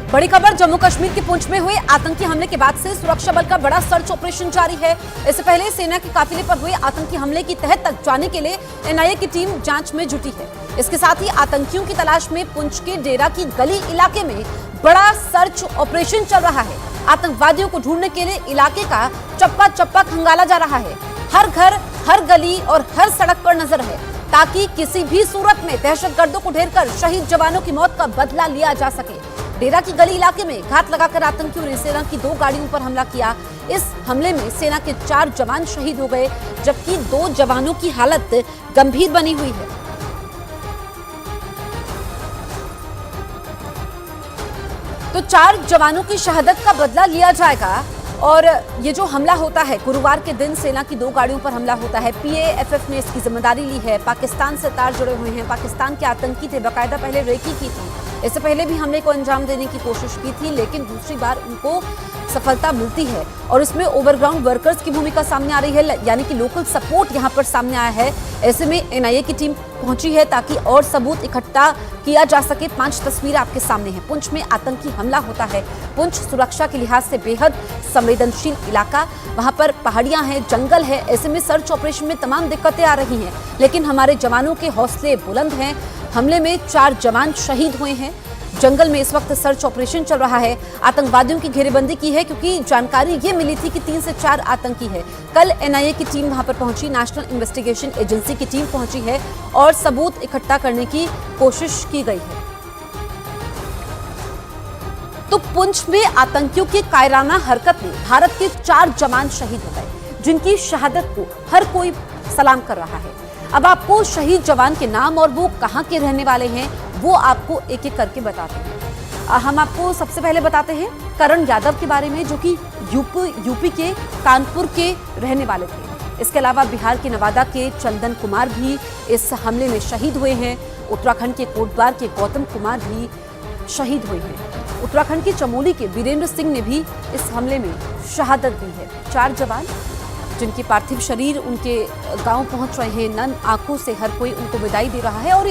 बड़ी खबर जम्मू कश्मीर के पुंछ में हुए आतंकी हमले के बाद से सुरक्षा बल का बड़ा सर्च ऑपरेशन जारी है। इससे पहले सेना के काफिले पर हुए आतंकी हमले की तह तक जाने के लिए एनआईए की टीम जांच में जुटी है। इसके साथ ही आतंकियों की तलाश में पुंछ के डेरा की गली इलाके में बड़ा सर्च ऑपरेशन चल रहा है। आतंकवादियों को ढूंढने के लिए इलाके का चप्पा चप्पा खंगाला जा रहा है। हर घर, हर गली और हर सड़क पर नजर है ताकि किसी भी सूरत में दहशतगर्दों को ढेर कर शहीद जवानों की मौत का बदला लिया जा सके। डेरा की गली इलाके में घात लगाकर आतंकियों ने सेना की 2 गाड़ियों पर हमला किया। इस हमले में सेना के 4 जवान शहीद हो गए, जबकि 2 जवानों की हालत गंभीर बनी हुई है। तो 4 जवानों की शहादत का बदला लिया जाएगा। और ये जो हमला होता है, गुरुवार के दिन सेना की 2 गाड़ियों पर हमला होता है। पीएएफएफ ने इसकी जिम्मेदारी ली है। पाकिस्तान से तार जुड़े हुए हैं। पाकिस्तान के आतंकी थे, बाकायदा पहले रेकी की थी। इससे पहले भी हमले को अंजाम देने की कोशिश की थी, लेकिन दूसरी बार उनको सफलता मिलती है। और इसमें ओवरग्राउंड वर्कर्स की भूमिका सामने आ रही है, यानी कि लोकल सपोर्ट यहाँ पर सामने आया है। ऐसे में एनआईए की टीम पहुंची है ताकि और सबूत इकट्ठा किया जा सके। 5 तस्वीरें आपके सामने हैं। पुंछ में आतंकी हमला होता है। पुंछ सुरक्षा के लिहाज से बेहद संवेदनशील इलाका, वहां पर पहाड़ियां हैं, जंगल है। ऐसे में सर्च ऑपरेशन में तमाम दिक्कतें आ रही हैं, लेकिन हमारे जवानों के हौसले बुलंद हैं। हमले में 4 जवान शहीद हुए हैं। जंगल में इस वक्त सर्च ऑपरेशन चल रहा है। आतंकवादियों की घेरेबंदी की है, क्योंकि जानकारी ये मिली थी कि 3 से 4 आतंकी है। कल एनआईए की टीम वहां पर पहुंची, नेशनल इन्वेस्टिगेशन एजेंसी की टीम पहुंची है और सबूत इकट्ठा करने की कोशिश की गई है। तो पुंछ में आतंकियों की कायराना हरकत में भारत के 4 जवान शहीद हो गए, जिनकी शहादत को हर कोई सलाम कर रहा है। अब आपको शहीद जवान के नाम और वो कहां के रहने वाले हैं, वो आपको एक एक करके बताते हैं। हम आपको सबसे पहले बताते हैं करण यादव के बारे में, जो कि यूपी के कानपुर के रहने वाले थे। इसके अलावा बिहार के नवादा के चंदन कुमार भी इस हमले में शहीद हुए हैं। उत्तराखंड के कोटद्वार के गौतम कुमार भी शहीद हुए हैं। उत्तराखंड के चमोली के वीरेंद्र सिंह ने भी इस हमले में शहादत दी है। 4 जवान जिनके पार्थिव शरीर उनके गांव पहुंच रहे हैं। नन आंखों से हर कोई उनको विदाई दे रहा है और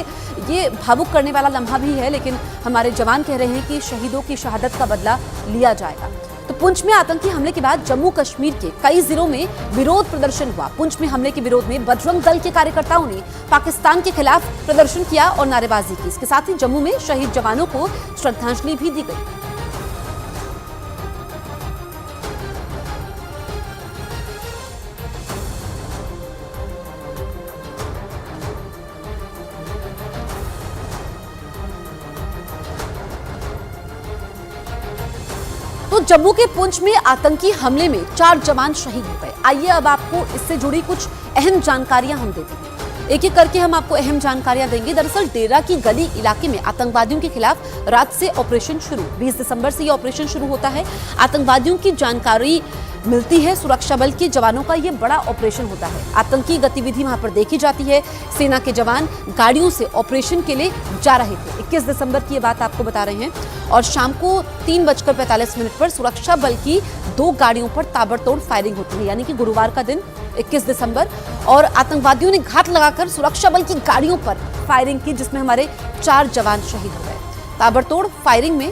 ये भावुक करने वाला लम्हा भी है, लेकिन हमारे जवान कह रहे हैं कि शहीदों की शहादत का बदला लिया जाएगा। तो पुंछ में आतंकी हमले के बाद जम्मू कश्मीर के कई जिलों में विरोध प्रदर्शन हुआ। पुंछ में हमले के विरोध में बजरंग दल के कार्यकर्ताओं ने पाकिस्तान के खिलाफ प्रदर्शन किया और नारेबाजी की। इसके साथ ही जम्मू में शहीद जवानों को श्रद्धांजलि भी दी गई। तो जम्मू के पुंछ में आतंकी हमले में 4 जवान शहीद हो गए। आइए अब आपको इससे जुड़ी कुछ अहम जानकारियां हम देते हैं। एक एक करके हम आपको अहम जानकारियां देंगे। दरअसल डेरा की गली इलाके में आतंकवादियों के खिलाफ रात से ऑपरेशन शुरू, 20 दिसंबर से ये ऑपरेशन शुरू होता है। आतंकवादियों की जानकारी मिलती है, सुरक्षा बल के जवानों का ये बड़ा ऑपरेशन होता है। आतंकी गतिविधि वहां पर देखी जाती है। सेना के जवान गाड़ियों से ऑपरेशन के लिए जा रहे थे। 21 दिसंबर की ये बात आपको बता रहे हैं। और शाम को 3:45 पर सुरक्षा बल की 2 गाड़ियों पर ताबड़तोड़ फायरिंग होती है, यानी कि गुरुवार का दिन 21 दिसंबर। और आतंकवादियों ने घात लगाकर सुरक्षा बल की गाड़ियों पर फायरिंग की, जिसमें हमारे 4 जवान शहीद हो गए। ताबड़तोड़ फायरिंग में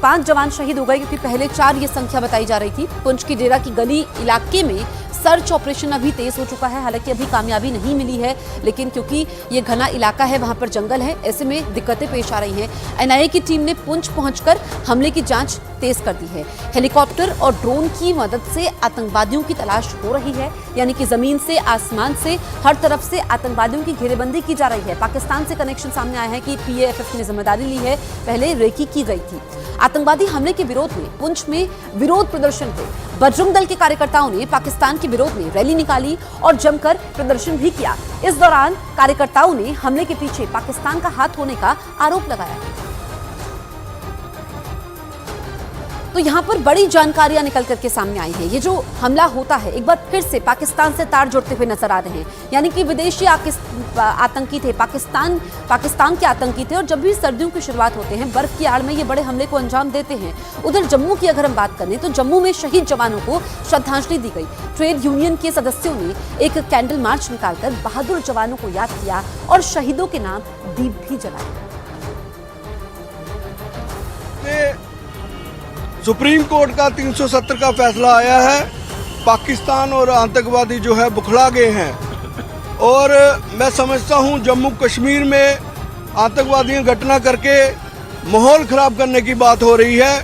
5 जवान शहीद हो गए, क्योंकि पहले 4 ये संख्या बताई जा रही थी। पुंछ की डेरा की गली इलाके में सर्च ऑपरेशन अभी तेज हो चुका है। हालांकि अभी कामयाबी नहीं मिली है, लेकिन क्योंकि ये घना इलाका है, वहां पर जंगल है, ऐसे में दिक्कतें पेश आ रही हैं। एनआईए की टीम ने पुंछ पहुंचकर हमले की जांच तेज कर दी है। हेलीकॉप्टर और ड्रोन की मदद से आतंकवादियों की तलाश हो रही है, यानी कि जमीन से, आसमान से, हर तरफ से आतंकवादियों की घेरेबंदी की जा रही है। पाकिस्तान से कनेक्शन सामने आया है कि पीएएफएफ ने जिम्मेदारी ली है, पहले रेकी की गई थी। आतंकवादी हमले के विरोध में पुंछ में विरोध प्रदर्शन हुए। बजरंग दल के कार्यकर्ताओं ने पाकिस्तान के विरोध में रैली निकाली और जमकर प्रदर्शन भी किया। इस दौरान कार्यकर्ताओं ने हमले के पीछे पाकिस्तान का हाथ होने का आरोप लगाया। तो यहाँ पर बड़ी जानकारियां निकल करके सामने आई हैं। ये जो हमला होता है, एक बार फिर से पाकिस्तान से तार जुड़ते हुए नजर आ रहे हैं, यानी कि विदेशी आतंकी थे, पाकिस्तान के आतंकी थे। और जब भी सर्दियों की शुरुआत होते हैं, बर्फ की आड़ में ये बड़े हमले को अंजाम देते हैं। उधर जम्मू की अगर हम बात करें तो जम्मू में शहीद जवानों को श्रद्धांजलि दी गई। ट्रेड यूनियन के सदस्यों ने एक कैंडल मार्च निकालकर बहादुर जवानों को याद किया और शहीदों के नाम दीप भी जलाए। सुप्रीम कोर्ट का 370 का फैसला आया है। पाकिस्तान और आतंकवादी जो है बुखला गए हैं और मैं समझता हूं जम्मू कश्मीर में आतंकवादियों घटना करके माहौल खराब करने की बात हो रही है।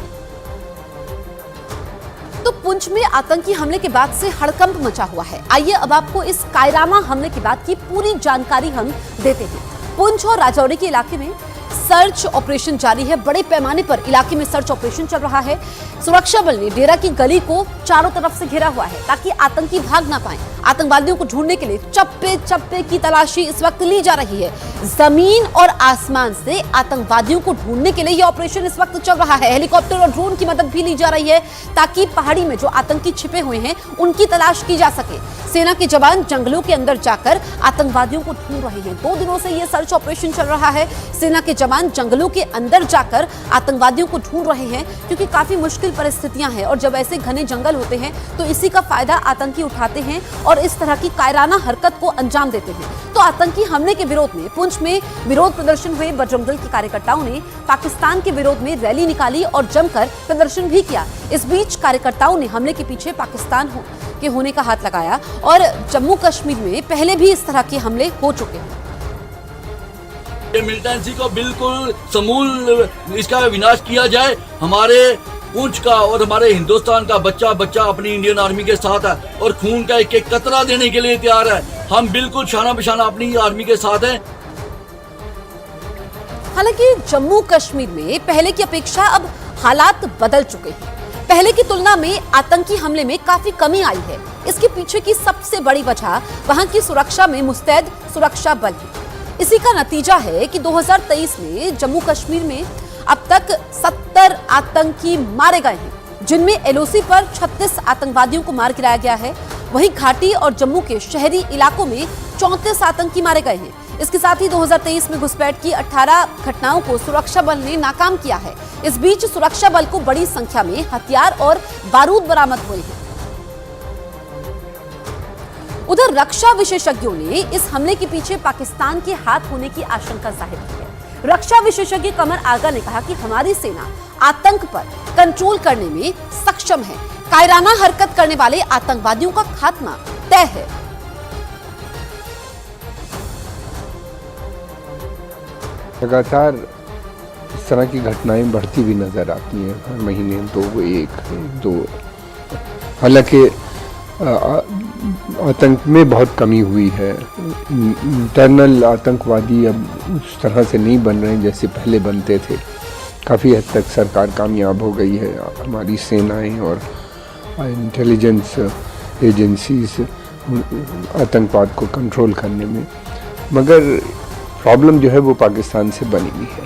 तो पुंछ में आतंकी हमले के बाद से हड़कंप मचा हुआ है। आइए अब आपको इस कायराना हमले के बाद की पूरी जानकारी हम देते हैं। पुंछ और राजौरी के इलाके में सर्च ऑपरेशन जारी है। बड़े पैमाने पर इलाके में सर्च ऑपरेशन चल रहा है। सुरक्षा बल ने डेरा की गली को चारों तरफ से घेरा हुआ है ताकि आतंकी भाग ना पाएं। आतंकवादियों को ढूंढने के लिए चप्पे चप्पे की तलाशी इस वक्त ली जा रही है। जमीन और आसमान से आतंकवादियों को ढूंढने के लिए यह ऑपरेशन इस वक्त चल रहा है। हेलीकॉप्टर और ड्रोन की मदद भी ली जा रही है ताकि पहाड़ी में जो आतंकी छिपे हुए हैं उनकी तलाश की जा सके। सेना के जवान जंगलों के अंदर जाकर आतंकवादियों को ढूंढ रहे हैं। 2 दिनों से यह सर्च ऑपरेशन चल रहा है। सेना के जवान जंगलों के अंदर जाकर आतंकवादियों को ढूंढ रहे हैं क्योंकि काफी मुश्किल परिस्थितियां हैं और जब ऐसे घने जंगल होते हैं तो इसी का फायदा आतंकी उठाते हैं और इस तरह की कायराना हरकत को अंजाम देते हैं। तो आतंकी हमले के विरोध में पुंछ में विरोध प्रदर्शन हुए। बजरंग दल के कार्यकर्ताओं ने पाकिस्तान के विरोध में रैली निकाली और जमकर प्रदर्शन भी किया। इस बीच कार्यकर्ताओं ने हमले के पीछे पाकिस्तान के होने का हाथ लगाया और जम्मू कश्मीर में पहले भी इस तरह के हमले हो चुके हैं। मिलिटेंसी को बिल्कुल समूल इसका विनाश किया जाए। हमारे पुंछ का और हमारे हिंदुस्तान का बच्चा बच्चा अपनी इंडियन आर्मी के साथ है और खून का एक एक कतरा देने के लिए तैयार है। हम बिल्कुल शाना बशाना अपनी आर्मी के साथ हैं। हालांकि जम्मू कश्मीर में पहले की अपेक्षा अब हालात बदल चुके हैं। पहले की तुलना में आतंकी हमले में काफी कमी आई है। इसके पीछे की सबसे बड़ी वजह वहां की सुरक्षा में मुस्तैद सुरक्षा बल है। इसी का नतीजा है कि 2023 में जम्मू कश्मीर में अब तक 70 आतंकी मारे गए हैं, जिनमें एलओसी पर 36 आतंकवादियों को मार गिराया गया है। वहीं घाटी और जम्मू के शहरी इलाकों में 34 आतंकी मारे गए हैं। इसके साथ ही 2023 में घुसपैठ की 18 घटनाओं को सुरक्षा बल ने नाकाम किया है। इस बीच सुरक्षा बल को बड़ी संख्या में हथियार और बारूद बरामद हुए हैं। उधर रक्षा विशेषज्ञों ने इस हमले के पीछे पाकिस्तान के हाथ होने की आशंका जाहिर की है। रक्षा विशेषज्ञ कमर आगा ने कहा कि हमारी सेना आतंक पर कंट्रोल करने में सक्षम है। कायराना हरकत करने वाले आतंकवादियों का खात्मा तय है। लगातार इस तरह की घटनाएं बढ़ती हुई नजर आती हैं। हर महीने 2 हालांकि आतंक में बहुत कमी हुई है। इंटरनल आतंकवादी अब उस तरह से नहीं बन रहे हैं जैसे पहले बनते थे। काफ़ी हद तक सरकार कामयाब हो गई है, हमारी सेनाएं और इंटेलिजेंस एजेंसीज आतंकवाद को कंट्रोल करने में, मगर प्रॉब्लम जो है वो पाकिस्तान से बनी हुई है।